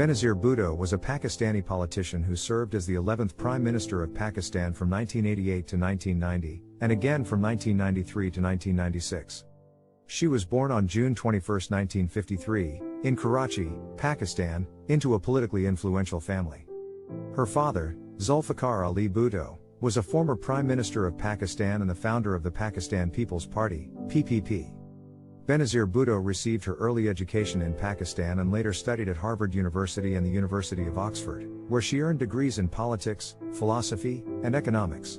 Benazir Bhutto was a Pakistani politician who served as the 11th Prime Minister of Pakistan from 1988 to 1990, and again from 1993 to 1996. She was born on June 21, 1953, in Karachi, Pakistan, into a politically influential family. Her father, Zulfikar Ali Bhutto, was a former Prime Minister of Pakistan and the founder of the Pakistan People's Party, PPP. Benazir Bhutto received her early education in Pakistan and later studied at Harvard University and the University of Oxford, where she earned degrees in politics, philosophy, and economics.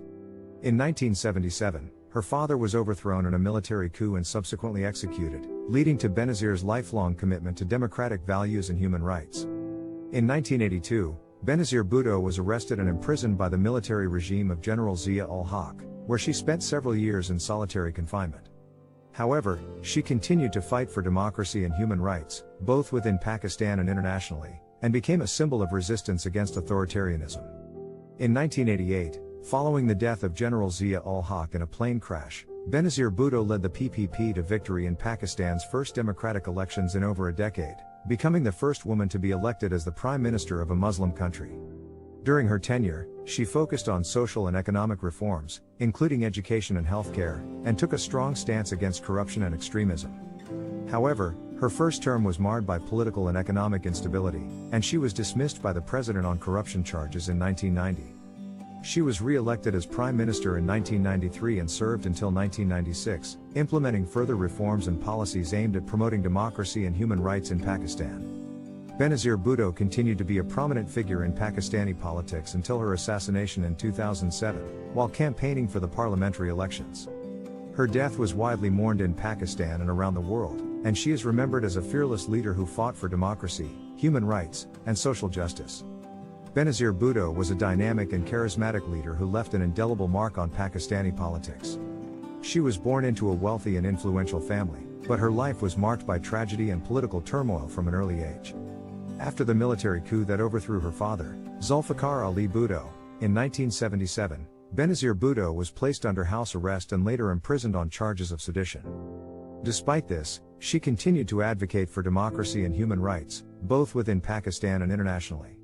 In 1977, her father was overthrown in a military coup and subsequently executed, leading to Benazir's lifelong commitment to democratic values and human rights. In 1982, Benazir Bhutto was arrested and imprisoned by the military regime of General Zia-ul-Haq, where she spent several years in solitary confinement. However, she continued to fight for democracy and human rights, both within Pakistan and internationally, and became a symbol of resistance against authoritarianism. In 1988, following the death of General Zia-ul-Haq in a plane crash, Benazir Bhutto led the PPP to victory in Pakistan's first democratic elections in over a decade, becoming the first woman to be elected as the Prime Minister of a Muslim country. During her tenure, she focused on social and economic reforms, including education and healthcare, and took a strong stance against corruption and extremism. However, her first term was marred by political and economic instability, and she was dismissed by the president on corruption charges in 1990. She was re-elected as Prime Minister in 1993 and served until 1996, implementing further reforms and policies aimed at promoting democracy and human rights in Pakistan. Benazir Bhutto continued to be a prominent figure in Pakistani politics until her assassination in 2007, while campaigning for the parliamentary elections. Her death was widely mourned in Pakistan and around the world, and she is remembered as a fearless leader who fought for democracy, human rights, and social justice. Benazir Bhutto was a dynamic and charismatic leader who left an indelible mark on Pakistani politics. She was born into a wealthy and influential family, but her life was marked by tragedy and political turmoil from an early age. After the military coup that overthrew her father, Zulfikar Ali Bhutto, in 1977, Benazir Bhutto was placed under house arrest and later imprisoned on charges of sedition. Despite this, she continued to advocate for democracy and human rights, both within Pakistan and internationally.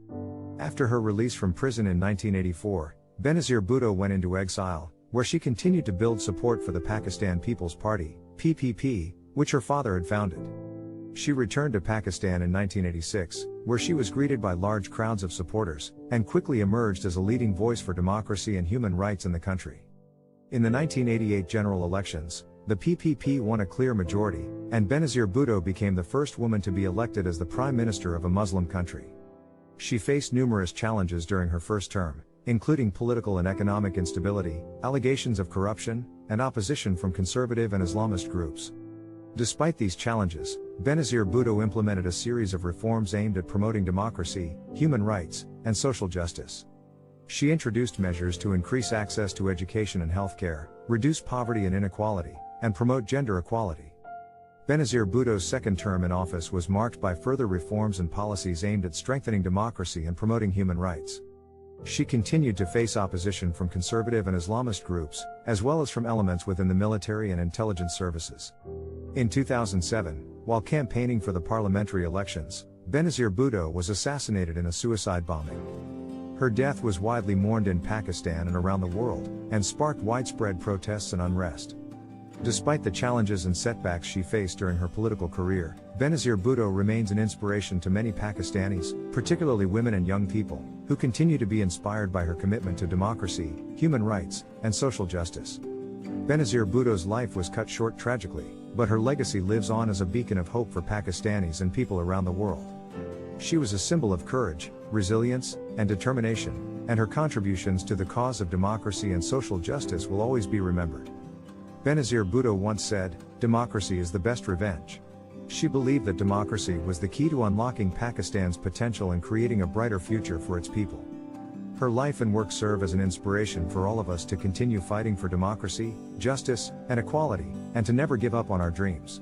After her release from prison in 1984, Benazir Bhutto went into exile, where she continued to build support for the Pakistan People's Party, PPP, which her father had founded. She returned to Pakistan in 1986, where she was greeted by large crowds of supporters, and quickly emerged as a leading voice for democracy and human rights in the country. In the 1988 general elections, the PPP won a clear majority, and Benazir Bhutto became the first woman to be elected as the Prime Minister of a Muslim country. She faced numerous challenges during her first term, including political and economic instability, allegations of corruption, and opposition from conservative and Islamist groups. Despite these challenges, Benazir Bhutto implemented a series of reforms aimed at promoting democracy, human rights, and social justice. She introduced measures to increase access to education and healthcare, reduce poverty and inequality, and promote gender equality. Benazir Bhutto's second term in office was marked by further reforms and policies aimed at strengthening democracy and promoting human rights. She continued to face opposition from conservative and Islamist groups, as well as from elements within the military and intelligence services. In 2007, while campaigning for the parliamentary elections, Benazir Bhutto was assassinated in a suicide bombing. Her death was widely mourned in Pakistan and around the world, and sparked widespread protests and unrest. Despite the challenges and setbacks she faced during her political career, Benazir Bhutto remains an inspiration to many Pakistanis, particularly women and young people, who continue to be inspired by her commitment to democracy, human rights, and social justice. Benazir Bhutto's life was cut short tragically, but her legacy lives on as a beacon of hope for Pakistanis and people around the world. She was a symbol of courage, resilience, and determination, and her contributions to the cause of democracy and social justice will always be remembered. Benazir Bhutto once said, "Democracy is the best revenge." She believed that democracy was the key to unlocking Pakistan's potential and creating a brighter future for its people. Her life and work serve as an inspiration for all of us to continue fighting for democracy, justice, and equality, and to never give up on our dreams.